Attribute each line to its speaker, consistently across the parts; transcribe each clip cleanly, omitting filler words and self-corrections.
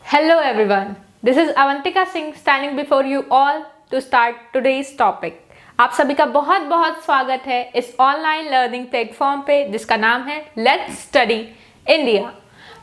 Speaker 1: Hello everyone, this is Avantika Singh standing before you all to start today's topic. आप सभी का बहुत बहुत स्वागत है इस ऑनलाइन लर्निंग प्लेटफॉर्म पे जिसका नाम है लेट्स स्टडी इंडिया।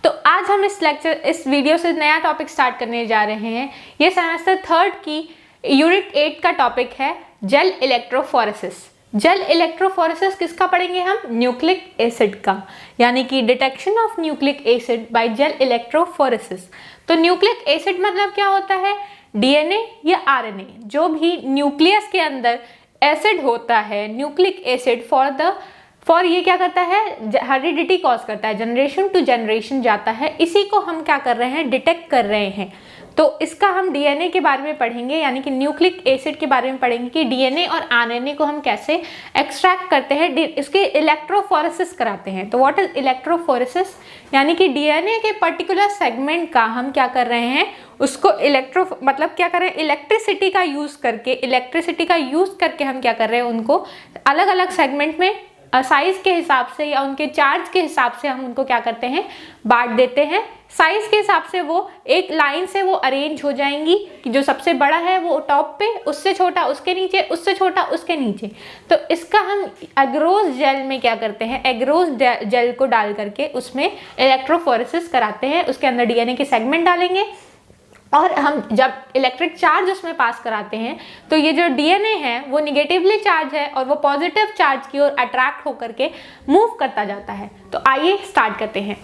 Speaker 1: तो आज हम इस वीडियो से नया टॉपिक स्टार्ट करने जा रहे हैं। ये सेमेस्टर थर्ड की यूनिट 8 का टॉपिक है जेल इलेक्ट्रोफोरेसिस। जेल इलेक्ट्रोफोरेसिस किसका पढ़ेंगे हम? न्यूक्लिक एसिड का, यानी कि detection of nucleic acid by jail electrophoresis. तो न्यूक्लिक एसिड मतलब क्या होता है? डीएनए या आरएनए, जो भी न्यूक्लियस के अंदर एसिड होता है, न्यूक्लिक एसिड फॉर ये क्या करता है? हेरिडिटी कॉज करता है, जनरेशन टू जनरेशन जाता है। इसी को हम क्या कर रहे हैं? डिटेक्ट कर रहे हैं। तो इसका हम डीएनए के बारे में पढ़ेंगे, यानी कि न्यूक्लिक एसिड के बारे में पढ़ेंगे कि डीएनए और आरएनए को हम कैसे एक्सट्रैक्ट करते हैं, इसके इलेक्ट्रोफोरेसिस कराते हैं। तो व्हाट इज इलेक्ट्रोफोरेसिस? यानी कि डीएनए के पर्टिकुलर सेगमेंट का हम क्या कर रहे हैं? उसको मतलब क्या कर रहे हैं? इलेक्ट्रिसिटी का यूज करके हम क्या कर रहे हैं? उनको अलग अलग सेगमेंट में साइज के हिसाब से या उनके चार्ज के हिसाब से हम उनको क्या करते हैं? बांट देते हैं। साइज के हिसाब से वो एक लाइन से वो अरेंज हो जाएंगी कि जो सबसे बड़ा है वो टॉप पे, उससे छोटा उसके नीचे, उससे छोटा उसके नीचे। तो इसका हम एग्रोस जेल में क्या करते हैं? एग्रोस जेल को डाल करके उसमें इलेक्ट्रोफोरेसिस कराते हैं। उसके अंदर डीएनए के सेगमेंट डालेंगे और हम जब इलेक्ट्रिक चार्ज उसमें पास कराते हैं तो ये जो डीएनए है वो निगेटिवली चार्ज है और वो पॉजिटिव चार्ज की ओर अट्रैक्ट होकर के मूव करता जाता है। तो आइए स्टार्ट करते हैं।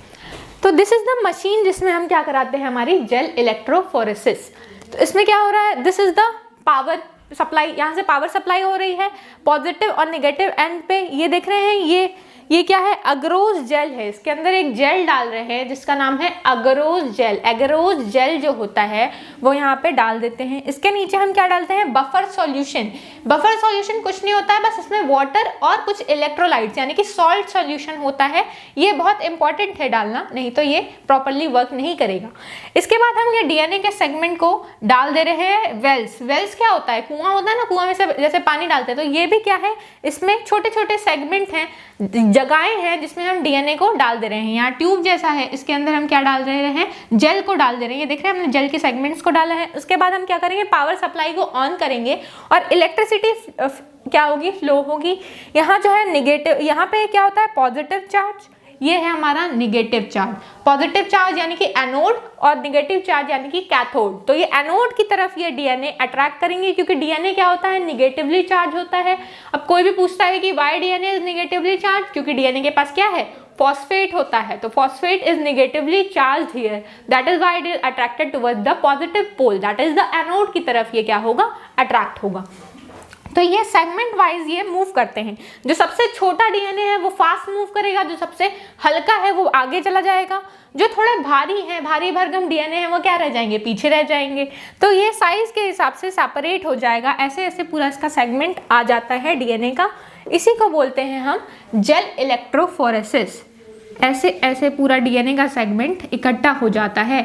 Speaker 1: तो दिस इज द मशीन जिसमें हम क्या कराते हैं? हमारी जेल इलेक्ट्रोफोरेसिस। तो इसमें क्या हो रहा है? This is the power supply. यहाँ से पावर सप्लाई हो रही है पॉजिटिव और नेगेटिव एंड पे। ये देख रहे हैं, ये क्या है? अगरोस जेल है। इसके अंदर एक जेल डाल रहे हैं जिसका नाम है अगरोस जेल। एगरोस जेल जो होता है वो यहाँ पे डाल देते हैं। इसके नीचे हम क्या डालते हैं? Buffer solution. बफर सॉल्यूशन कुछ नहीं होता है, बस इसमें वाटर और कुछ इलेक्ट्रोलाइट्स यानी कि सॉल्ट सॉल्यूशन होता है। ये बहुत इंपॉर्टेंट है डालना, नहीं तो ये प्रॉपरली वर्क नहीं करेगा। इसके बाद हम ये डीएनए के सेगमेंट को डाल दे रहे हैं वेल्स। वेल्स क्या होता है? कुआं होता है ना, कुआं में से जैसे पानी डालते हैं, तो ये भी क्या है? इसमें छोटे छोटे सेगमेंट हैं, जगहें हैं जिसमें हम डीएनए को डाल दे रहे हैं। यहाँ ट्यूब जैसा है, इसके अंदर हम क्या डाल रहे हैं? जेल को डाल दे रहे हैं। ये देख रहे हैं हमने जेल के सेगमेंट्स को डाला है। उसके बाद हम क्या करेंगे? पावर सप्लाई को ऑन करेंगे और इलेक्ट्रिसिटी क्या होगी? फ्लो होगी। यहाँ जो है निगेटिव, यहाँ पे क्या होता है? Positive charge. ये है हमारा निगेटिव चार्ज। पॉजिटिव चार्ज यानी कि एनोड और निगेटिव चार्ज यानी कि कैथोड। तो ये एनोड की तरफ ये डीएनए अट्रैक्ट करेंगे, क्योंकि डीएनए क्या होता है? निगेटिवली चार्ज होता है। अब कोई भी पूछता है कि why DNA is negatively charge? क्योंकि डीएनए के पास क्या है? फॉस्फेट होता है। तो phosphate is negatively charged here, that is why it is attracted towards the positive pole, that is the anode की तरफ ये क्या होगा? अट्रैक्ट होगा। तो ये सेगमेंट वाइज ये मूव करते हैं। जो सबसे छोटा डीएनए है वो फास्ट मूव करेगा, जो सबसे हल्का है वो आगे चला जाएगा, जो थोड़े भारी है, भारी भरकम डीएनए है, वो क्या रह जाएंगे? पीछे रह जाएंगे। तो ये साइज के हिसाब से सेपरेट हो जाएगा। ऐसे ऐसे पूरा इसका सेगमेंट आ जाता है डीएनए का। इसी को बोलते हैं हम जेल इलेक्ट्रोफोरेसिस। ऐसे ऐसे पूरा डीएनए का सेगमेंट इकट्ठा हो जाता है,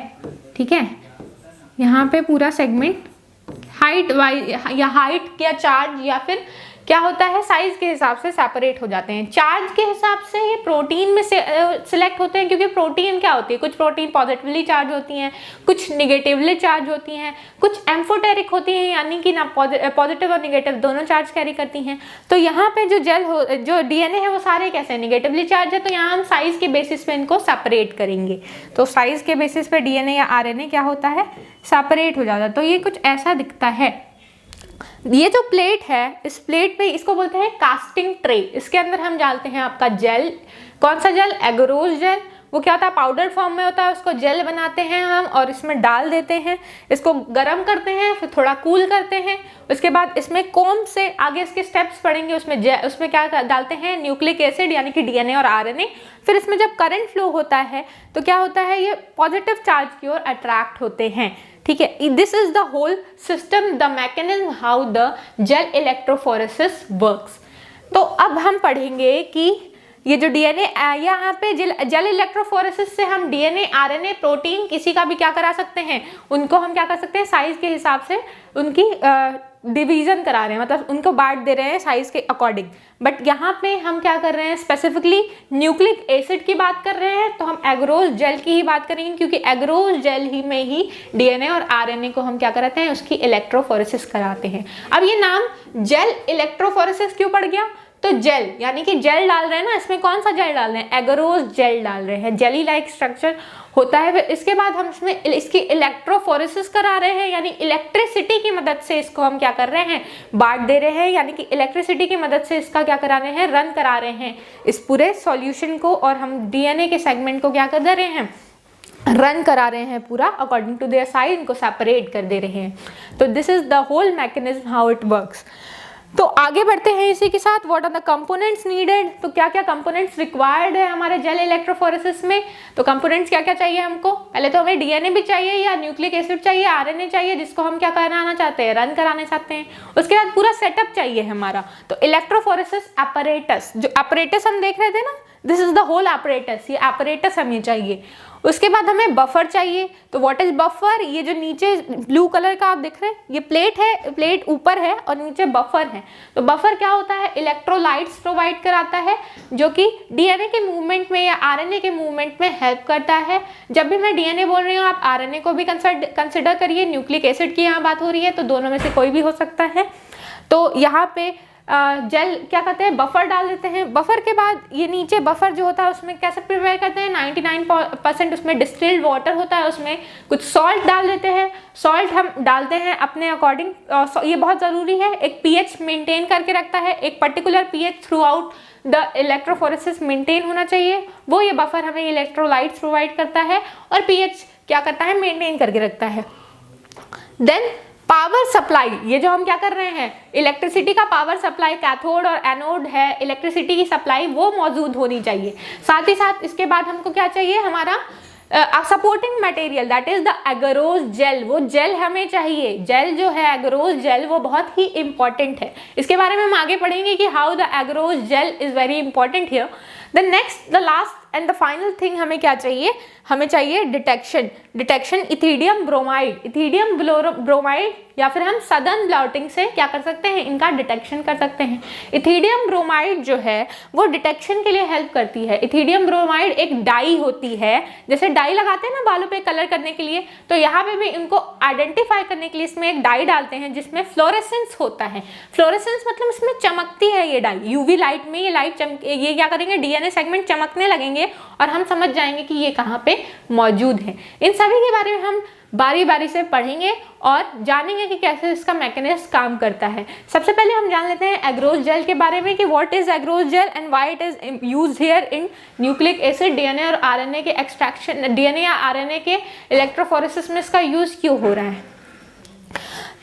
Speaker 1: ठीक है। यहाँ पे पूरा सेगमेंट हाइट या चार्ज या फिर क्या होता है? साइज के हिसाब से सेपरेट हो जाते हैं। चार्ज के हिसाब से ये प्रोटीन में से सिलेक्ट होते हैं, क्योंकि प्रोटीन क्या होती है? कुछ प्रोटीन पॉजिटिवली चार्ज होती हैं, कुछ निगेटिवली चार्ज होती हैं, कुछ एम्फोटेरिक होती हैं, यानी कि ना पॉजिटिव और निगेटिव दोनों चार्ज कैरी करती हैं। तो यहाँ पे जो डीएनए है वो सारे कैसे? निगेटिवली चार्ज है। तो यहाँ हम साइज के बेसिस पे इनको सेपरेट करेंगे। तो साइज के बेसिस पे डीएनए या आरएनए क्या होता है? सेपरेट हो जाता है। तो ये कुछ ऐसा दिखता है। ये जो प्लेट है, इस प्लेट पे इसको बोलते हैं कास्टिंग ट्रे। इसके अंदर हम डालते हैं आपका जेल। कौन सा जेल? Agarose gel. वो क्या होता है? पाउडर फॉर्म में होता है। उसको जेल बनाते हैं हम और इसमें डाल देते हैं। इसको गर्म करते हैं, फिर थोड़ा कूल करते हैं। उसके बाद इसमें कोम से आगे इसके स्टेप्स पढ़ेंगे। उसमें क्या डालते हैं? न्यूक्लिक एसिड यानी कि डीएनए और आरएनए। फिर इसमें जब करंट फ्लो होता है तो क्या होता है? ये पॉजिटिव चार्ज की ओर अट्रैक्ट होते हैं, ठीक है। This is the whole system, the mechanism how the gel electrophoresis works. तो अब हम पढ़ेंगे कि ये जो डीएनए यहाँ पे जेल इलेक्ट्रोफोरेसिस से हम डीएनए, आरएनए, प्रोटीन किसी का भी क्या करा सकते हैं? उनको हम क्या कर सकते हैं? साइज के हिसाब से उनकी डिवीजन करा रहे हैं, मतलब उनको बांट दे रहे हैं साइज के अकॉर्डिंग। बट यहाँ पे हम क्या कर रहे हैं, स्पेसिफिकली न्यूक्लिक एसिड की बात कर रहे हैं, तो हम एगरोस जेल की ही बात करेंगे, क्योंकि एगरोस जेल ही में ही डीएनए और आरएनए को हम क्या कराते हैं, उसकी इलेक्ट्रोफोरेसिस कराते हैं। अब ये नाम जेल इलेक्ट्रोफोरेसिस क्यों पड़ गया, तो जेल यानी कि जेल डाल रहे हैं ना, इसमें कौन सा जेल डाल रहे हैं, एगरोस जेल डाल रहे हैं, जेली लाइक स्ट्रक्चर होता है। फिर इसके बाद हम इसमें इसकी इलेक्ट्रोफोरेसिस करा रहे हैं, यानी इलेक्ट्रिसिटी की मदद से इसको हम क्या कर रहे हैं, बांट दे रहे हैं, यानी कि इलेक्ट्रिसिटी की मदद से इसका क्या करा रहे हैं, रन करा रहे हैं इस पूरे सॉल्यूशन को, और हम डीएनए के सेगमेंट को क्या कर दे रहे हैं, रन करा रहे हैं पूरा अकॉर्डिंग टू देयर साइज, इनको सेपरेट कर दे रहे हैं। तो this is the whole mechanism how it works. तो आगे बढ़ते हैं इसी के साथ, what are the components needed, तो क्या क्या कंपोनेंट्स रिक्वायर्ड है हमारे जेल इलेक्ट्रोफोरेसिस में। तो कंपोनेंट्स क्या क्या चाहिए हमको, पहले तो हमें डीएनए भी चाहिए या न्यूक्लिक एसिड चाहिए, आरएनए चाहिए, जिसको हम क्या कराना चाहते हैं, रन कराना चाहते हैं। उसके बाद पूरा सेटअप चाहिए हमारा, तो इलेक्ट्रोफोरेसिस apparatus, जो apparatus हम देख रहे थे ना, this is the whole apparatus, ये apparatus हमें चाहिए। उसके बाद हमें बफर चाहिए, तो व्हाट इज बफर, ये जो नीचे ब्लू कलर का आप देख रहे हैं, ये प्लेट है, प्लेट ऊपर है और नीचे बफर है। तो बफर क्या होता है, इलेक्ट्रोलाइट्स प्रोवाइड कराता है, जो कि डीएनए के मूवमेंट में या आरएनए के मूवमेंट में हेल्प करता है। जब भी मैं डीएनए बोल रही हूँ, आप आरएनए को भी कंसिडर करिए, न्यूक्लिक एसिड की यहाँ बात हो रही है, तो दोनों में से कोई भी हो सकता है। तो यहाँ पे जेल क्या कहते हैं, बफर डाल देते हैं। बफर के बाद ये नीचे बफर जो होता है उसमें कैसे प्रिपेयर करते हैं, 99% उसमें डिस्टिल्ड वाटर होता है, उसमें कुछ सॉल्ट डाल देते हैं। सॉल्ट हम डालते हैं अपने अकॉर्डिंग, ये बहुत ज़रूरी है, एक पीएच मेंटेन करके रखता है, एक particular pH through out the electrophoresis maintain होना चाहिए, वो ये बफर हमें इलेक्ट्रोलाइट्स प्रोवाइड करता है और पीएच क्या करता है, मेंटेन करके रखता है। देन पावर सप्लाई, ये जो हम क्या कर रहे हैं, इलेक्ट्रिसिटी का पावर सप्लाई, कैथोड और एनोड है, इलेक्ट्रिसिटी की सप्लाई वो मौजूद होनी चाहिए। साथ ही साथ इसके बाद हमको क्या चाहिए, हमारा supporting material, that is the agarose gel, वो जेल हमें चाहिए। जेल जो है एगरोस जेल, वो बहुत ही इंपॉर्टेंट है। इसके बारे में हम आगे पढ़ेंगे कि how the agarose gel is very important here. The next, the last and the final thing हमें क्या चाहिए, हमें चाहिए detection ethidium bromide, ethidium bromide या फिर हम सदर्न ब्लॉटिंग से क्या कर सकते हैं, इनका डिटेक्शन कर सकते हैं। इथीडियम ब्रोमाइड जो है वो डिटेक्शन के लिए हेल्प करती है। इथीडियम ब्रोमाइड एक डाई होती है, जैसे डाई लगाते हैं ना बालों पे कलर करने के लिए, तो यहाँ पे भी इनको आइडेंटिफाई करने के लिए इसमें एक डाई डालते हैं जिसमें फ्लोरेसेंस होता है। फ्लोरेसेंस मतलब इसमें चमकती है ये डाई, यूवी लाइट में ये लाइट ये क्या करेंगे, डीएनए सेगमेंट चमकने लगेंगे और हम समझ जाएंगे कि ये कहाँ पे मौजूद है। इन सभी के बारे में हम बारी बारी से पढ़ेंगे और जानेंगे कि कैसे इसका मैकेनिज्म काम करता है। सबसे पहले हम जान लेते हैं एगरोस जेल के बारे में कि what is agarose gel and why it is used here in nucleic acid, DNA और आरएनए के एक्सट्रैक्शन, डीएनए या आरएनए के इलेक्ट्रोफोरेसिस में इसका यूज क्यों हो रहा है।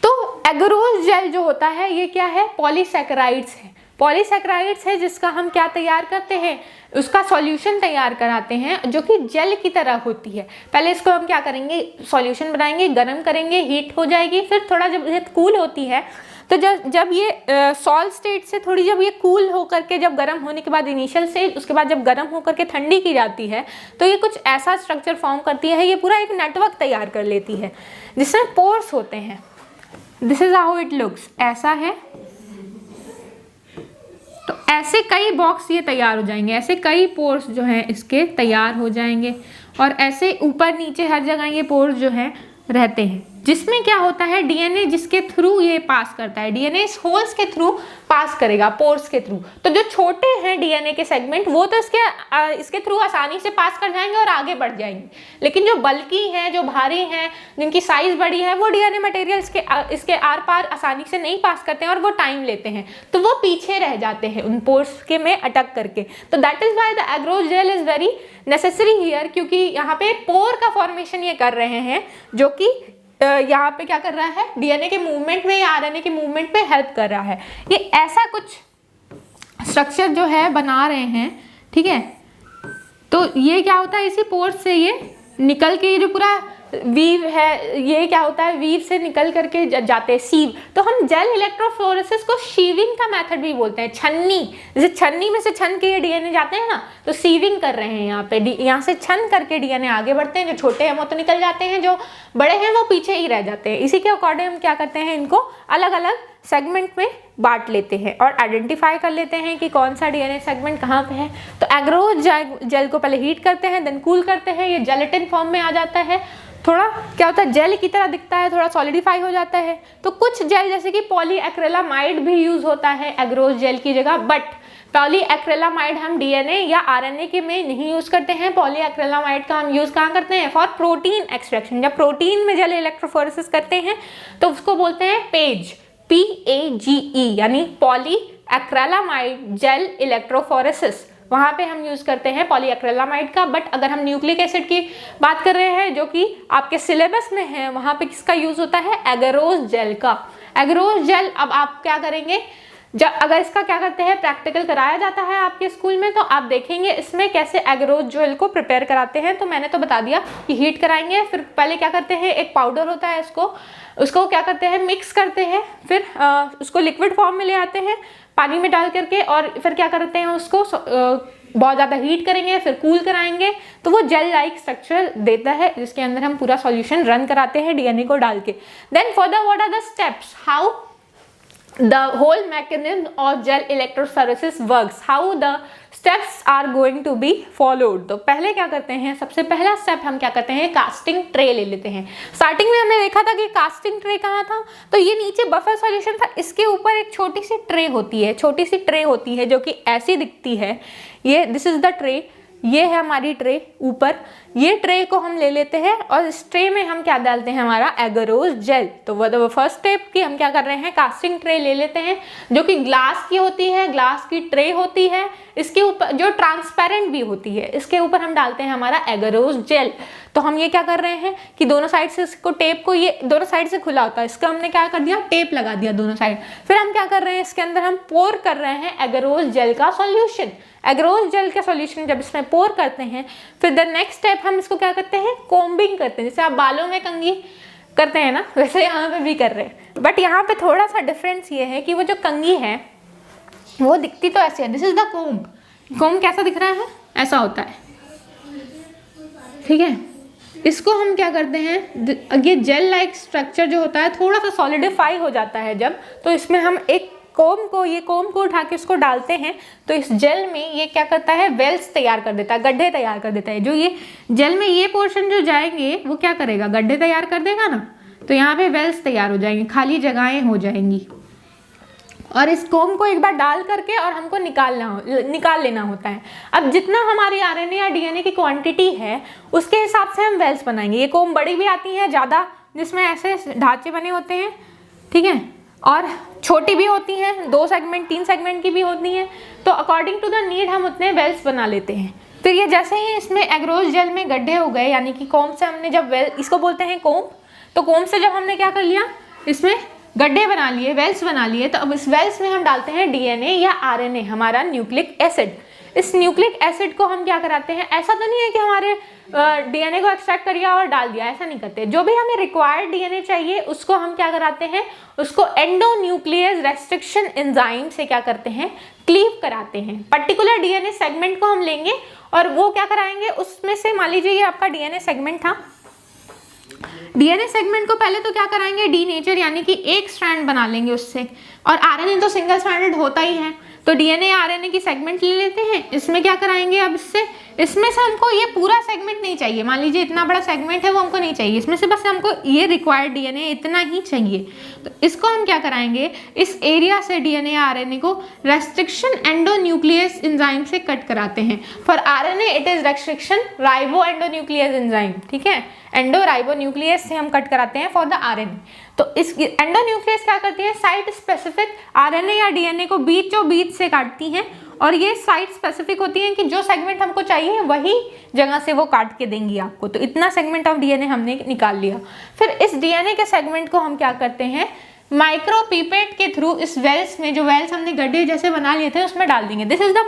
Speaker 1: तो एगरोस जेल जो होता है ये क्या है, पॉलीसैकेराइड्स है। पॉलीसैकेराइड्स है जिसका हम क्या तैयार करते हैं, उसका सॉल्यूशन तैयार कराते हैं जो कि जेल की तरह होती है। पहले इसको हम क्या करेंगे, सॉल्यूशन बनाएंगे, गर्म करेंगे, हीट हो जाएगी, फिर थोड़ा जब ये कूल होती है तो जब ये सॉल्ट स्टेट से थोड़ी जब ये कूल होकर के, जब गर्म होने के बाद इनिशियल स्टेज, उसके बाद जब गर्म होकर के ठंडी की जाती है तो ये कुछ ऐसा स्ट्रक्चर फॉर्म करती है, ये पूरा एक नेटवर्क तैयार कर लेती है जिसमें पोर्स होते हैं। This is how it looks, ऐसा है। तो ऐसे कई बॉक्स ये तैयार हो जाएंगे, ऐसे कई पोर्स जो हैं इसके तैयार हो जाएंगे और ऐसे ऊपर नीचे हर जगह ये पोर्स जो हैं रहते हैं, जिसमें क्या होता है, डीएनए जिसके थ्रू ये पास करता है, डीएनए इस होल्स के थ्रू पास करेगा, पोर्स के थ्रू। तो जो छोटे हैं डीएनए के सेगमेंट वो तो इसके थ्रू आसानी से पास कर जाएंगे और आगे बढ़ जाएंगे, लेकिन जो बल्की हैं, जो भारी हैं, जिनकी साइज बड़ी है, वो डीएनए मटेरियल इसके आर पार आसानी से नहीं पास करते हैं और वो टाइम लेते हैं, तो वो पीछे रह जाते हैं उन पोर्स के में अटक करके। तो that is why the agarose gel is very necessary here, क्योंकि यहाँ पे पोर का फॉर्मेशन ये कर रहे हैं जो कि यहाँ पे क्या कर रहा है, डीएनए के मूवमेंट में या आरएनए के मूवमेंट में हेल्प कर रहा है। ये ऐसा कुछ स्ट्रक्चर जो है बना रहे हैं, ठीक है। तो ये क्या होता है, इसी पोर्स से ये निकल के, ये जो पूरा वीव है ये क्या होता है, वीव से निकल करके जाते हैं, सीव। तो हम जेल इलेक्ट्रोफोरेसिस को शीविंग का मेथड भी बोलते हैं, छन्नी, जैसे छन्नी में से छन के ये डीएनए जाते हैं ना, तो सीविंग कर रहे हैं यहाँ पे, यहाँ से छन करके डीएनए आगे बढ़ते हैं, जो छोटे हैं वो तो निकल जाते हैं, जो बड़े हैं वो पीछे ही रह जाते हैं। इसी के अकॉर्डिंग हम क्या करते हैं, इनको अलग अलग सेगमेंट में बांट लेते हैं और आइडेंटिफाई कर लेते हैं कि कौन सा डीएनए सेगमेंट कहाँ पे है। तो एग्रोज जेल को पहले हीट करते हैं, देन कूल करते हैं, ये जेलेटिन फॉर्म में आ जाता है, थोड़ा क्या होता है जेल की तरह दिखता है, थोड़ा सॉलिडिफाई हो जाता है। तो कुछ जेल जैसे कि पॉलीएक्रिलामाइड भी यूज होता है एग्रोज जेल की जगह, बट पॉलीएक्रिलामाइड हम डीएनए या आरएनए के में नहीं यूज करते हैं। पॉलीएक्रिलामाइड का हम यूज कहाँ करते हैं? For protein extraction. जब प्रोटीन में जेल इलेक्ट्रोफोरेसिस करते हैं तो उसको बोलते हैं पेज, PAGE, यानी पॉलीएक्रिलामाइड जेल इलेक्ट्रोफोरेसिस। वहाँ पे हम यूज करते हैं पॉलीएक्रिलामाइड का। बट अगर हम न्यूक्लिक एसिड की बात कर रहे हैं जो कि आपके सिलेबस में है, वहाँ पे किसका यूज होता है? एगरोज जेल का। एगरोज जेल अब आप क्या करेंगे, जब अगर इसका क्या करते हैं प्रैक्टिकल कराया जाता है आपके स्कूल में, तो आप देखेंगे इसमें कैसे एगरोज जेल को प्रिपेयर कराते हैं। तो मैंने तो बता दिया कि हीट कराएंगे, फिर पहले क्या करते हैं, एक पाउडर होता है उसको क्या करते हैं मिक्स करते हैं, फिर उसको लिक्विड फॉर्म में ले आते हैं पानी में डाल करके, और फिर क्या करते हैं उसको बहुत ज़्यादा हीट करेंगे, फिर कूल कराएंगे, तो वो जेल लाइक स्ट्रक्चर देता है जिसके अंदर हम पूरा सॉल्यूशन रन कराते हैं डीएनए को डाल के। Then further what are the steps, how the whole mechanism of gel electrophoresis works, how the steps are going to be followed। तो पहले क्या करते हैं, सबसे पहला स्टेप हम क्या करते हैं, कास्टिंग ट्रे ले लेते हैं। स्टार्टिंग में हमने देखा था कि कास्टिंग ट्रे कहाँ था, तो ये नीचे बफर सॉल्यूशन था, इसके ऊपर एक छोटी सी ट्रे होती है जो कि ऐसी दिखती है। ये दिस इज द ट्रे, ये है हमारी ट्रे ऊपर। ये ट्रे को हम ले लेते हैं और इस ट्रे में हम क्या डालते हैं, हमारा एगरोज जेल। तो वो फर्स्ट स्टेप की हम क्या कर रहे हैं, कास्टिंग ट्रे ले लेते हैं जो कि ग्लास की होती है, ग्लास की ट्रे होती है, इसके ऊपर जो ट्रांसपेरेंट भी होती है, इसके ऊपर हम डालते हैं हमारा एगरोज जेल। तो हम ये क्या कर रहे हैं कि दोनों साइड से इसको टेप को, ये दोनों साइड से खुला होता है, इसका हमने क्या कर दिया, टेप लगा दिया दोनों साइड। फिर हम क्या कर रहे हैं, इसके अंदर हम पोर कर रहे हैं एगरोज जेल का सॉल्यूशन। एगरोज जेल का सॉल्यूशन जब इसमें पोर करते हैं, फिर द नेक्स्ट स्टेप हम इसको क्या करते हैं, कोम्बिंग करते हैं। जैसे आप बालों में कंघी करते हैं ना, वैसे यहाँ पे भी कर रहे हैं, बट यहाँ पे थोड़ा सा डिफरेंस ये है कि वो जो कंघी है वो दिखती तो ऐसे है, this is the comb. Comb कैसा दिख रहा है, ऐसा होता है, ठीक है। इसको हम क्या करते हैं, ये जेल लाइक स्ट्रक्चर जो होता है थोड़ा सा सॉलिडिफाई हो जाता है जब, तो इसमें हम एक कोम को उठा के उसको डालते हैं, तो इस जेल में ये क्या करता है, वेल्स तैयार कर देता है, गड्ढे तैयार कर देता है। जो ये जेल में ये पोर्शन जो जाएंगे वो क्या करेगा, गड्ढे तैयार कर देगा ना, तो यहाँ पे वेल्स तैयार हो जाएंगे, खाली जगहें हो जाएंगी। और इस कोम को एक बार डाल करके और हमको निकाल लेना होता है। अब जितना हमारी आरएनए या डीएनए की क्वांटिटी है उसके हिसाब से हम वेल्स बनाएंगे। ये कोम बड़ी भी आती है ज़्यादा, जिसमें ऐसे ढांचे बने होते हैं, ठीक है, और छोटी भी होती हैं, 2 सेगमेंट 3 सेगमेंट की भी होती हैं। तो अकॉर्डिंग टू द नीड हम उतने वेल्स बना लेते हैं। फिर ये जैसे ही इसमें एगरोज जेल में गड्ढे हो गए, यानी कि कोम से हमने जब इसको बोलते हैं कोम, तो कोम से जब हमने क्या कर लिया, इसमें गड्ढे बना लिए, वेल्स बना लिए, तो अब इस वेल्स में हम डालते हैं डीएनए या आरएनए, हमारा न्यूक्लिक एसिड। इस न्यूक्लिक एसिड को हम क्या कराते हैं, ऐसा तो नहीं है कि हमारे डीएनए को एक्सट्रैक्ट कर लिया और डाल दिया, ऐसा नहीं करते। जो भी हमें रिक्वायर्ड डीएनए चाहिए उसको हम क्या कराते हैं, उसको एंडोन्यूक्लियस रेस्ट्रिक्शन एंजाइम से क्या करते हैं, क्लीव कराते हैं। पर्टिकुलर डीएनए सेगमेंट को हम लेंगे और वो क्या कराएंगे, उसमें से मान लीजिए ये आपका डीएनए सेगमेंट था, डीएनए सेगमेंट को पहले तो क्या कराएंगे, डीनेचर, यानी कि एक स्ट्रैंड बना लेंगे उससे। और आरएनए तो सिंगल स्ट्रैंडेड होता ही है, तो डीएनए आरएनए की सेगमेंट ले लेते हैं। इसमें क्या कराएंगे, अब इसमें से हमको ये पूरा सेगमेंट नहीं चाहिए, मान लीजिए इतना बड़ा सेगमेंट है वो हमको नहीं चाहिए, इसमें से बस हमको ये रिक्वायर्ड डीएनए इतना ही चाहिए। तो इसको हम क्या कराएंगे, इस एरिया से डीएनए आरएनए को रेस्ट्रिक्शन एंडोन्यूक्लियस एंजाइम से कट कराते हैं। For RNA it is restriction ribo endonuclease enzyme, ठीक है, एंडो राइबो न्यूक्लियस से हम कट कराते हैं फॉर द आरएनए। तो इस एंडोन्यूक्लियस क्या करती है, साइट स्पेसिफिक आरएनए या डीएनए को बीचों बीच से काटती हैं, और ये साइट स्पेसिफिक होती है कि जो सेगमेंट हमको चाहिए वही जगह से वो काट के देंगी आपको। तो इतना सेगमेंट ऑफ डीएनए हमने निकाल लिया। फिर इस डीएनए के सेगमेंट को हम क्या करते हैं, माइक्रोपीपेट के थ्रू इस वेल्स में, जो वेल्स हमने गड्ढे जैसे बना लिए थे उसमें डाल देंगे। दिस इज द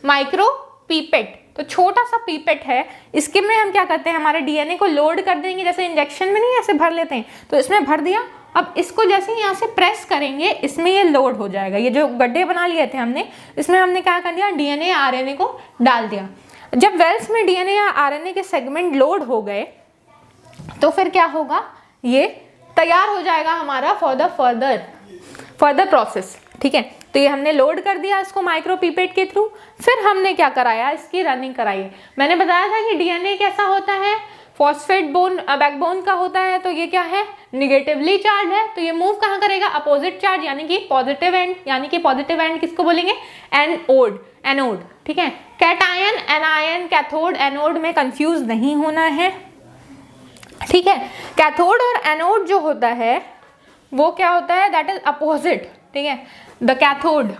Speaker 1: माइक्रोपीपेट, तो छोटा सा पीपेट है, इसके में हम क्या करते हैं, हमारे डीएनए को लोड कर देंगे, जैसे इंजेक्शन में नहीं ऐसे भर लेते हैं, तो इसमें भर दिया। अब इसको जैसे ही यहाँ से प्रेस करेंगे इसमें ये लोड हो जाएगा। ये जो गड्ढे बना लिए थे हमने, इसमें हमने क्या कर दिया, डीएनए आरएनए को डाल दिया। जब वेल्स में डीएनए या आरएनए के सेगमेंट लोड हो गए तो फिर क्या होगा, ये तैयार हो जाएगा हमारा फॉर द फर्दर प्रोसेस। ठीक है, तो ये हमने लोड कर दिया इसको माइक्रो पिपेट के थ्रू। फिर हमने क्या कराया, इसकी रनिंग कराई। मैंने बताया था कि डीएनए कैसा होता है, फॉस्फेट बैकबोन का होता है, तो ये क्या है, निगेटिवली चार्ज है, तो ये मूव कहाँ करेगा, अपोजिट चार्ज यानी कि पॉजिटिव एंड, यानी कि पॉजिटिव एंड किसको बोलेंगे, एनोड। ठीक है, कैटायन, एनायन, कैथोड, एनोड में कंफ्यूज नहीं होना है। ठीक है, कैथोड और एनोड जो होता है वो क्या होता है, दैट इज अपोजिट। ठीक है, द कैथोड,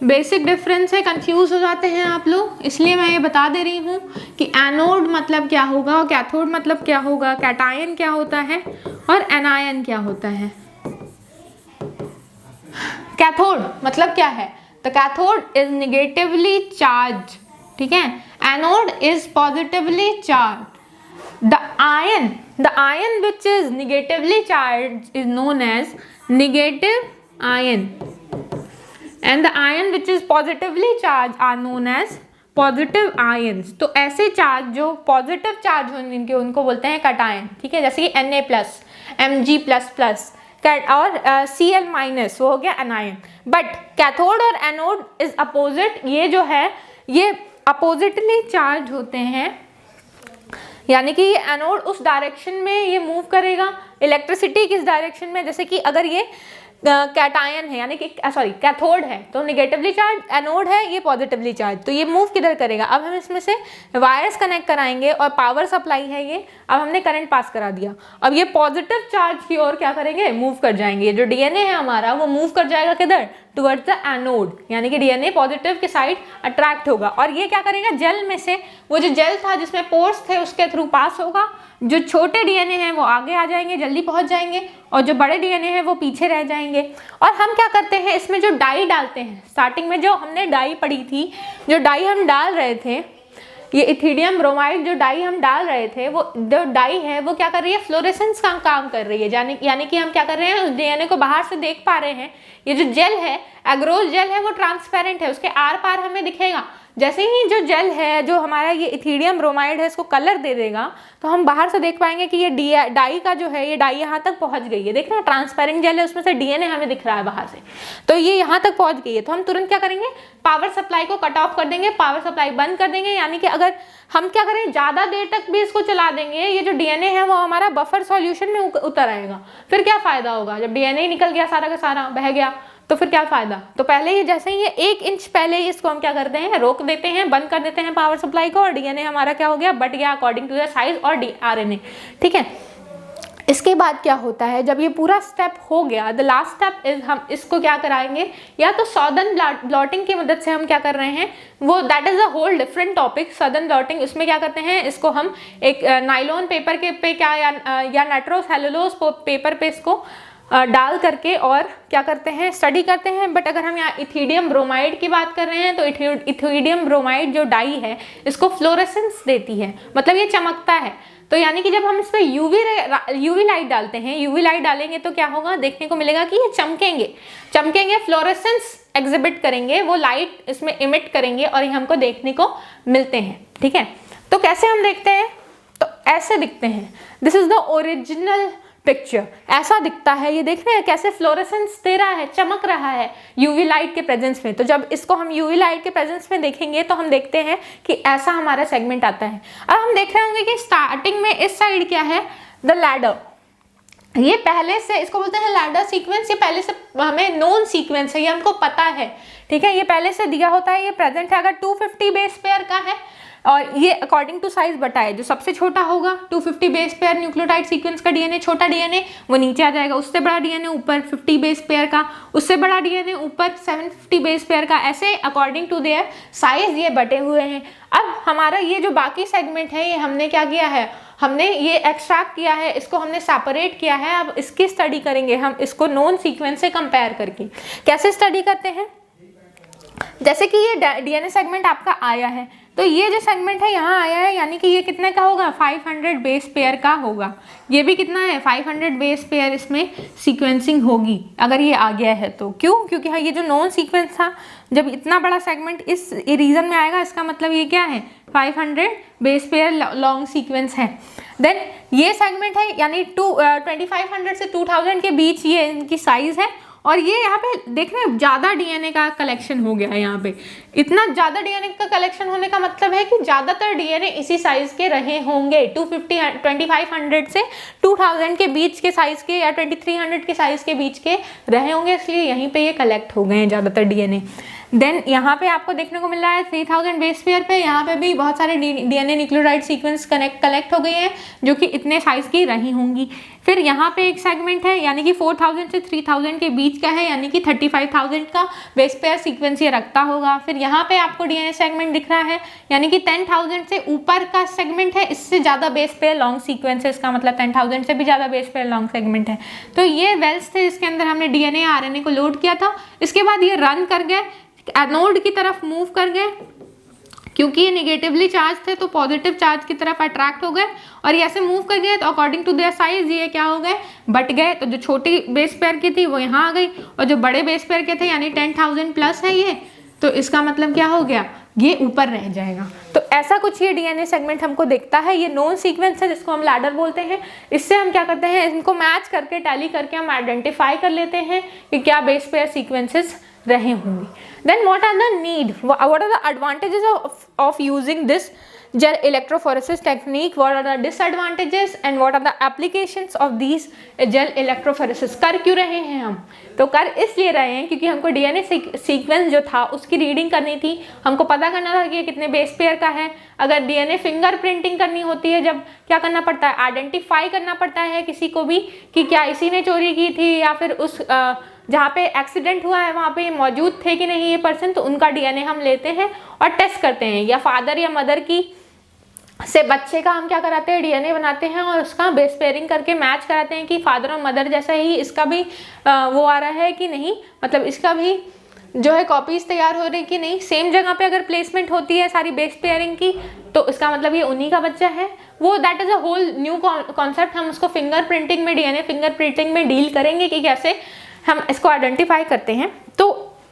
Speaker 1: बेसिक डिफरेंस है, कंफ्यूज हो जाते हैं आप लोग, इसलिए मैं ये बता दे रही हूँ कि एनोड मतलब क्या होगा और कैथोड मतलब क्या होगा, कैटायन क्या होता है और एनायन क्या होता है। कैथोड मतलब क्या है, the cathode is negatively charge. ठीक है, anode is positively charge. The ion which is negatively charged is known as negative ion, and the ion which is positively charged are known as positive ions। तो ऐसे charge जो positive charge होंगे उनको बोलते हैं cation. ठीक है, जैसे कि Na+, Mg++ और Cl- वो हो गया एनायन। बट कैथोड और एनोड इज अपोजिट, ये जो है ये अपोजिटली चार्ज होते हैं, यानी कि ये एनोड उस डायरेक्शन में ये मूव करेगा, इलेक्ट्रिसिटी किस डायरेक्शन में, जैसे कि अगर ये कैटायन है यानी कि कैथोड है तो निगेटिवली चार्ज, एनोड है ये पॉजिटिवली चार्ज, तो ये मूव किधर करेगा। अब हम इसमें से वायर्स कनेक्ट कराएंगे और पावर सप्लाई है ये, अब हमने करंट पास करा दिया, अब ये पॉजिटिव चार्ज की ओर क्या करेंगे, मूव कर जाएंगे। जो डीएनए है हमारा वो मूव कर जाएगा किधर, टुवर्ड्स द एनोड, यानी कि डीएनए पॉजिटिव के साइड अट्रैक्ट होगा और ये क्या करेगा, जेल में से वो जो जेल था जिसमें पोर्स थे उसके थ्रू पास होगा। जो छोटे डीएनए हैं वो आगे आ जाएंगे, जल्दी पहुंच जाएंगे, और जो बड़े डीएनए हैं वो पीछे रह जाएंगे। और हम क्या करते हैं, इसमें जो डाई डालते हैं, स्टार्टिंग में जो हमने डाई पढ़ी थी, जो डाई हम डाल रहे थे, ये इथिडियम ब्रोमाइड जो डाई हम डाल रहे थे, वो जो डाई है वो क्या कर रही है, फ्लोरेसेंस का काम कर रही है, यानी कि हम क्या कर रहे हैं, उस डीएनए को बाहर से देख पा रहे हैं। ये जो जेल है, एग्रोस जेल है, वो ट्रांसपेरेंट है, उसके आर पार हमें दिखेगा। जैसे ही जो जेल है, जो हमारा ये इथिडियम ब्रोमाइड है, इसको कलर दे देगा तो हम बाहर से देख पाएंगे कि ये डाई का जो है, ये डाई यहाँ तक पहुँच गई है। देख रहे हैं, ट्रांसपेरेंट जेल है, उसमें से डीएनए हमें दिख रहा है बाहर से, तो ये यहाँ तक पहुँच गई है। तो हम तुरंत क्या करेंगे, पावर सप्लाई को कट ऑफ कर देंगे, पावर सप्लाई बंद कर देंगे। यानी कि अगर हम क्या करें, ज़्यादा देर तक भी इसको चला देंगे, ये जो डीएनए है वो हमारा बफर सॉल्यूशन में उतर आएगा। फिर क्या फ़ायदा होगा, जब डीएनए निकल गया सारा का सारा, बह गया, तो फिर क्या फ़ायदा। तो पहले ही जैसे ही ये 1 इंच पहले ही इसको हम क्या करते हैं, रोक देते हैं, बंद कर देते हैं पावर सप्लाई को, और डीएनए हमारा क्या हो गया, बट गया अकॉर्डिंग टू द साइज और आरएनए। ठीक है, इसके बाद क्या होता है, जब ये पूरा स्टेप हो गया, द लास्ट स्टेप इज, हम इसको क्या कराएंगे, या तो सदर्न ब्लॉटिंग की मदद से हम क्या कर रहे हैं, वो that is a whole different topic. Southern blotting, इसमें क्या करते हैं, इसको हम एक नाइलॉन पेपर के पे क्या या नाइट्रोसेलुलोज पेपर पे इसको डाल करके और क्या करते हैं, स्टडी करते हैं। बट अगर हम यहाँ इथिडियम ब्रोमाइड की बात कर रहे हैं तो इथिडियम ब्रोमाइड जो डाई है, इसको फ्लोरेसेंस देती है, मतलब ये चमकता है। तो यानी कि जब हम इस पर यूवी लाइट डालते हैं, यूवी लाइट डालेंगे तो क्या होगा, देखने को मिलेगा कि ये चमकेंगे, फ्लोरेसेंस एग्जिबिट करेंगे, वो लाइट इसमें इमिट करेंगे और ये हमको देखने को मिलते हैं। ठीक है, तो कैसे हम देखते हैं, तो ऐसे दिखते हैं। This is the original picture, ऐसा दिखता है। ये देख रहे हैं कैसे फ्लोरेसेंस दे रहा है, चमक रहा है यूवी लाइट के प्रेजेंस में। तो जब इसको हम यूवी लाइट के प्रेजेंस में देखेंगे तो हम देखते हैं कि ऐसा हमारा सेगमेंट आता है। अब हम देख रहे होंगे कि स्टार्टिंग में इस साइड क्या है, द लैडर, ये पहले से, इसको बोलते हैं लैडर सीक्वेंस, ये पहले से हमें नोन सीक्वेंस है, ये हमको पता है। ठीक है, ये पहले से दिया होता है, ये प्रेजेंट है। अगर 250 बेस पेयर का है और ये अकॉर्डिंग टू साइज बताए, जो सबसे छोटा होगा 250 बेस पेयर न्यूक्लियोटाइड सीक्वेंस का डीएनए, छोटा डीएनए वो नीचे आ जाएगा, उससे बड़ा डीएनए ऊपर 50 बेस पेयर का, उससे बड़ा डीएनए ऊपर 750 बेस पेयर का, ऐसे अकॉर्डिंग टू देयर साइज ये बटे हुए हैं। अब हमारा ये जो बाकी सेगमेंट है, ये हमने क्या किया है, हमने ये एक्सट्रैक्ट किया है, इसको हमने सेपरेट किया है। अब इसकी स्टडी करेंगे हम, इसको नोन सीक्वेंस से कंपेयर करके। कैसे स्टडी करते हैं, जैसे कि ये डीएनए सेगमेंट आपका आया है, तो ये जो सेगमेंट है यहाँ आया है, यानी कि ये कितने का होगा, 500 बेस पेयर का होगा। ये भी कितना है, 500 बेस पेयर इसमें सीक्वेंसिंग होगी अगर ये आ गया है तो। क्यों? क्योंकि हाँ, ये जो नॉन सीक्वेंस था, जब इतना बड़ा सेगमेंट इस रीजन में आएगा, इसका मतलब ये क्या है, 500 बेस पेयर लॉन्ग सीक्वेंस है। देन ये सेगमेंट है, यानी 2500 से 2000 के बीच ये इनकी साइज है। और ये यहाँ पे देख रहे हैं ज़्यादा डीएनए का कलेक्शन हो गया है। यहाँ पे इतना ज़्यादा डीएनए का कलेक्शन होने का मतलब है कि ज़्यादातर डीएनए इसी साइज़ के रहे होंगे। 2500 से 2000 के बीच के साइज़ के या 2300 के साइज़ के बीच के रहे होंगे, इसलिए यहीं पे ये कलेक्ट हो गए हैं ज़्यादातर डीएनए। देन यहाँ पे आपको देखने को मिल रहा है 3000 बेस पेयर पे, यहाँ पे भी बहुत सारे डीएनए न्यूक्लियोटाइड सीक्वेंस कलेक्ट हो गई हैं जो कि इतने साइज की रही होंगी। फिर यहाँ पे एक सेगमेंट है, यानी कि 4000 से 3000 के बीच का है, यानी कि 35000 का बेस पेयर सीक्वेंस ये रखता होगा। फिर यहाँ पे आपको डीएनए सेगमेंट दिख रहा है, यानी कि 10000 से ऊपर का सेगमेंट है, इससे ज़्यादा बेस पेयर लॉन्ग सीक्वेंस है, इसका मतलब 10000 से भी ज़्यादा बेस पेयर लॉन्ग सेगमेंट है। तो ये वेल्स थे, इसके अंदर हमने डीएनए आरएनए को लोड किया था। इसके बाद ये रन कर गए, एनोड की तरफ मूव कर गए, क्योंकि ये नेगेटिवली चार्ज थे तो पॉजिटिव चार्ज की तरफ अट्रैक्ट हो गए, और ये ऐसे मूव कर गए तो अकॉर्डिंग टू देयर साइज ये क्या हो गए, बट गए। तो जो छोटी बेस पेयर की थी वो यहाँ आ गई, और जो बड़े बेस पेयर के थे यानी 10000 प्लस है ये, तो इसका मतलब क्या हो गया, ये ऊपर रह जाएगा। तो ऐसा कुछ ये डीएनए सेगमेंट हमको दिखता है। ये नॉन सीक्वेंस है जिसको हम लैडर बोलते हैं। इससे हम क्या करते हैं, इनको मैच करके टैली करके हम आइडेंटिफाई कर लेते हैं कि क्या बेस पेयर सीक्वेंसेस रहे होंगे। Then what are the need? What are the advantages of using this gel electrophoresis technique? What are the disadvantages and what are the applications of these gel electrophoresis? कर क्यों रहे हैं हम? तो कर इसलिए रहे हैं क्योंकि हमको डीएनए सीक्वेंस जो था उसकी रीडिंग करनी थी। हमको पता करना था कि ये कितने बेस पेयर का है। अगर डीएनए फिंगर प्रिंटिंग करनी होती है, जब क्या करना पड़ता है, आइडेंटिफाई करना पड़ता है किसी को भी कि क्या इसी ने चोरी की थी या फिर उस जहाँ पे एक्सीडेंट हुआ है वहाँ पे मौजूद थे कि नहीं ये पर्सन, तो उनका डीएनए हम लेते हैं और टेस्ट करते हैं। या फादर या मदर की से बच्चे का हम क्या कराते हैं, डीएनए बनाते हैं और उसका बेस पेयरिंग करके मैच कराते हैं कि फादर और मदर जैसा ही इसका भी वो आ रहा है कि नहीं, मतलब इसका भी जो है कॉपीज तैयार हो रही कि नहीं। सेम जगह पे अगर प्लेसमेंट होती है सारी बेस पेयरिंग की, तो इसका मतलब ये उन्हीं का बच्चा है। वो that is a whole new concept. हम उसको फिंगर प्रिंटिंग में, डीएनए फिंगर प्रिंटिंग में डील करेंगे कि कैसे हम इसको आइडेंटिफाई करते हैं। तो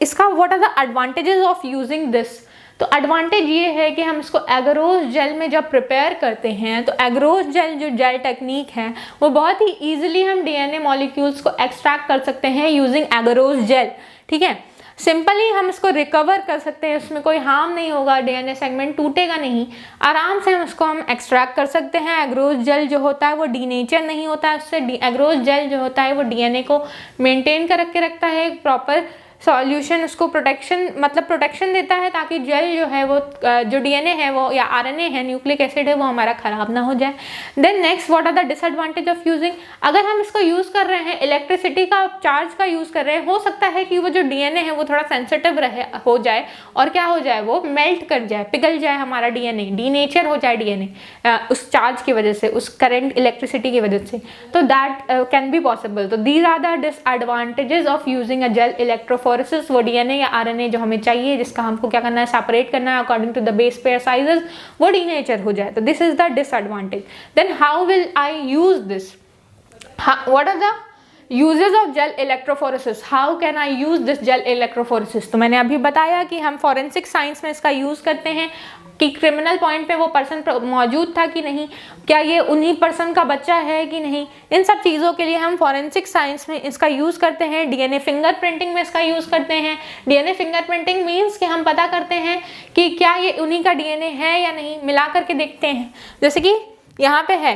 Speaker 1: इसका what are the advantages of using this, तो एडवांटेज ये है कि हम इसको एगरोस जेल में जब प्रिपेयर करते हैं, तो एगरोस जेल जो जेल टेक्निक है वो बहुत ही ईजिली हम डीएनए मॉलिक्यूल्स को एक्सट्रैक्ट कर सकते हैं यूजिंग एगरोस जेल। ठीक है, सिंपली हम इसको रिकवर कर सकते हैं, उसमें कोई हार्म नहीं होगा, डीएनए सेगमेंट टूटेगा नहीं, आराम से हम उसको एक्सट्रैक्ट कर सकते हैं। एगरोस जेल जो होता है वो डीनेचर नहीं होता है, उससे एगरोस जेल जो होता है वो डीएनए को मेंटेन कर के रखता है, प्रॉपर सॉल्यूशन उसको प्रोटेक्शन देता है ताकि जेल जो है वो जो डीएनए है वो या आरएनए है, न्यूक्लिक एसिड है, वो हमारा खराब ना हो जाए। Then next what are the disadvantage of using, अगर हम इसको यूज़ कर रहे हैं, इलेक्ट्रिसिटी का चार्ज का यूज़ कर रहे हैं, हो सकता है कि वो जो डीएनए है वो थोड़ा सेंसिटिव हो जाए और क्या हो जाए, वो मेल्ट कर जाए, पिघल जाए, हमारा डीएनए डीनेचर हो जाए डीएनए उस चार्ज की वजह से, उस करंट इलेक्ट्रिसिटी की वजह से। तो दैट कैन बी पॉसिबल। तो these are the disadvantages of using a gel electrophoresis. वो डीएनए या आरएनए जो हमें चाहिए, जिसका हमको क्या करना है, सेपरेट करना है according to the base pair sizes, वो डीनेचर हो जाए। तो this is the disadvantage. Then how will I use this, what are the uses of gel electrophoresis, how can I use this gel electrophoresis. तो मैंने अभी बताया कि हम फॉरेंसिक साइंस में इसका यूज करते हैं कि क्रिमिनल पॉइंट पे वो पर्सन मौजूद था कि नहीं, क्या ये उन्हीं पर्सन का बच्चा है कि नहीं, इन सब चीज़ों के लिए हम फॉरेंसिक साइंस में इसका यूज़ करते हैं। डीएनए फिंगरप्रिंटिंग में इसका यूज़ करते हैं। डीएनए फिंगरप्रिंटिंग मीन्स कि हम पता करते हैं कि क्या ये उन्हीं का डीएनए है या नहीं, मिला करके देखते हैं। जैसे कि यहाँ पे है,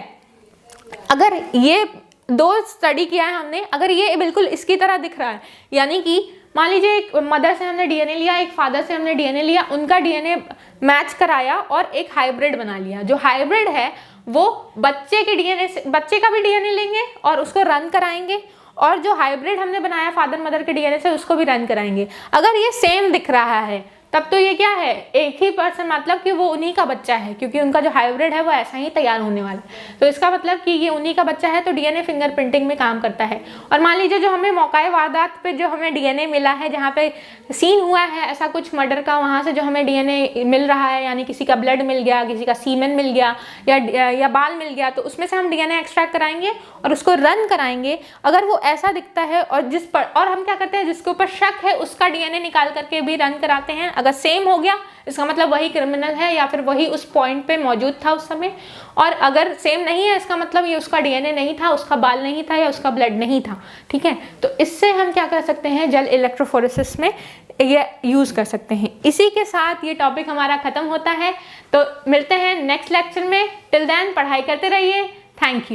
Speaker 1: अगर ये दो स्टडी किया है हमने, अगर ये बिल्कुल इसकी तरह दिख रहा है, यानी कि मान लीजिए एक मदर से हमने डीएनए लिया, एक फादर से हमने डीएनए लिया, उनका डीएनए मैच कराया और एक हाइब्रिड बना लिया। जो हाइब्रिड है वो बच्चे के डीएनए से, बच्चे का भी डीएनए लेंगे और उसको रन कराएंगे, और जो हाइब्रिड हमने बनाया फादर मदर के डीएनए से उसको भी रन कराएंगे। अगर ये सेम दिख रहा है तब तो ये क्या है, एक ही पर्सन, मतलब कि वो उन्हीं का बच्चा है, क्योंकि उनका जो हाइब्रिड है वो ऐसा ही तैयार होने वाला है। तो इसका मतलब कि ये उन्हीं का बच्चा है, तो डीएनए फिंगरप्रिंटिंग में काम करता है। और मान लीजिए जो हमें मौकाए वारदात पे जो हमें डीएनए मिला है, जहाँ पे सीन हुआ है ऐसा कुछ मर्डर का, वहाँ से जो हमें डीएनए मिल रहा है, यानी किसी का ब्लड मिल गया, किसी का सीमेन मिल गया, या बाल मिल गया, तो उसमें से हम डीएनए एक्सट्रैक्ट कराएंगे और उसको रन कराएंगे। अगर वो ऐसा दिखता है और हम क्या करते हैं, जिसके ऊपर शक है उसका डीएनए निकाल करके भी रन कराते हैं। अगर सेम हो गया इसका मतलब वही क्रिमिनल है, या फिर वही उस पॉइंट पे मौजूद था उस समय। और अगर सेम नहीं है इसका मतलब ये उसका डीएनए नहीं था, उसका बाल नहीं था, या उसका ब्लड नहीं था। ठीक है, तो इससे हम क्या कर सकते हैं, जेल इलेक्ट्रोफोरेसिस में ये यूज कर सकते हैं। इसी के साथ ये टॉपिक हमारा खत्म होता है। तो मिलते हैं नेक्स्ट लेक्चर में। टिल देन पढ़ाई करते रहिए। Thank you.